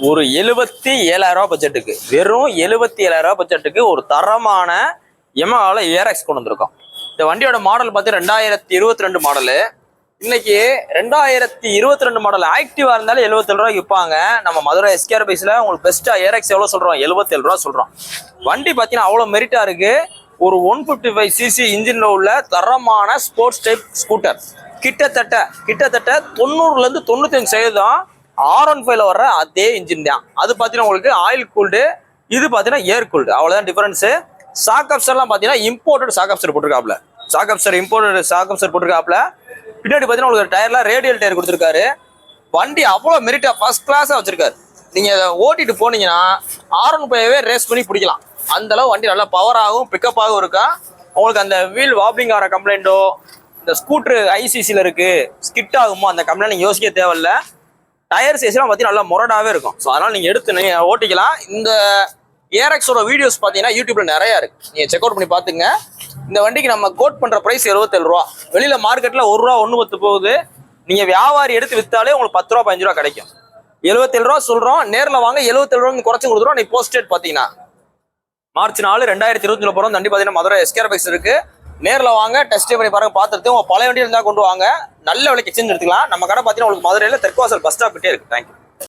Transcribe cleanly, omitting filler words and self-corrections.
ஒரு 77,000 பட்ஜெட்டுக்கு, வெறும் 77,000 பட்ஜெட்டுக்கு ஒரு தரமான யமஹால ஏஆர்எக்ஸ் கொண்டு வந்திருக்கோம். இந்த வண்டியோட மாடல் பார்த்தீங்கன்னா 2022 மாடலு. இன்னைக்கு 2022 மாடல் ஆக்டிவா இருந்தாலும் 77 ரூபாய்க்கு விற்பாங்க. நம்ம மதுரை எஸ்கேஆர் பைஸ்ல உங்களுக்கு பெஸ்டா ஏஆர்எக்ஸ் எவ்வளவு சொல்றோம்? 77 ரூபா சொல்றோம். வண்டி பார்த்தீங்கன்னா அவ்வளவு மெரிட்டா இருக்கு. ஒரு 155cc இன்ஜின்ல உள்ள தரமான ஸ்போர்ட்ஸ் டைப் ஸ்கூட்டர். கிட்டத்தட்ட 90ல இருந்து 95% R15ல வர்ற அதே இன்ஜின் தான். அது பார்த்தீங்கன்னா உங்களுக்கு ஆயில் கூல்டு, இது பார்த்தீங்கன்னா ஏர் கூல்டு, அவ்வளவுதான் டிஃபரன்ஸ். ஷாக் அப்சர்லாம் பார்த்தீங்கன்னா இம்போர்ட்டட் ஷாக் அப்சர் போட்டிருக்காப்ல. Shock absorber imported shock absorber போட்டிருக்காப்ல. பின்னாடி பார்த்தீங்கன்னா உங்களுக்கு டயர்லாம் ரேடியல் டயர் கொடுத்துருக்காரு. வண்டி அவ்வளோ மெரிட்டா ஃபர்ஸ்ட் கிளாஸாக வச்சிருக்காரு. நீங்க அதை ஓட்டிட்டு போனீங்கன்னா R15வே ரேஸ் பண்ணி பிடிக்கலாம். அந்த அளவு வண்டி நல்லா பவராகவும் பிக்கப்பாகவும் இருக்கா. உங்களுக்கு அந்த வீல் வாப்ளிங் ஆகிற கம்ப்ளைண்ட்டோ, இந்த ஸ்கூட்டர் ஐசிசியில் இருக்கு ஸ்கிட் ஆகுமோ அந்த கம்ப்ளைண்ட் நீங்கள் யோசிக்க தேவையில்ல. டயர் சைஸ்லாம் பார்த்தீங்கன்னா நல்லா முரடாவே இருக்கும். ஸோ அதனால நீங்கள் எடுத்து நீங்கள் ஓட்டிக்கலாம். இந்த ஏஆர்எக்ஸோட வீடியோஸ் பார்த்தீங்கன்னா யூடியூப்ல நிறையா இருக்கு, நீங்கள் செக் அவுட் பண்ணி பார்த்துங்க. இந்த வண்டிக்கு நம்ம கோட் பண்ணுற ப்ரைஸ் 77 ரூபா. வெளியில் மார்க்கெட்டில் 1 ரூபா 1.10 போகுது. நீங்கள் வியாபாரி எடுத்து விற்றாலே உங்களுக்கு 10 ரூபா 15 ரூபா கிடைக்கும். 77 ரூபா சொல்கிறோம். நேரில் வாங்க 77 ரூபா குறைச்சி கொடுத்துருவோம். நீ போஸ்டேட் பார்த்தீங்கன்னா மார்ச் 4 2024 போகிறோம். வண்டி பார்த்தீங்கன்னா மதுரை எஸ்கேஆர் பைக்ஸ் இருக்கு. நேரில் வாங்க, டெஸ்ட் பண்ணி பாருங்க, பார்த்துட்டு உங்க பழைய வண்டி இருந்தால் கொண்டு வாங்க. நல்ல விலைக்கு எக்ஸ்சேஞ்ச் எடுத்துக்கலாம். நம்ம கடை பார்த்தீங்கன்னா உங்களுக்கு மதுரையில் தெற்குவாசல் பஸ் ஸ்டாப் கிட்டே இருக்கு. தேங்க்யூ.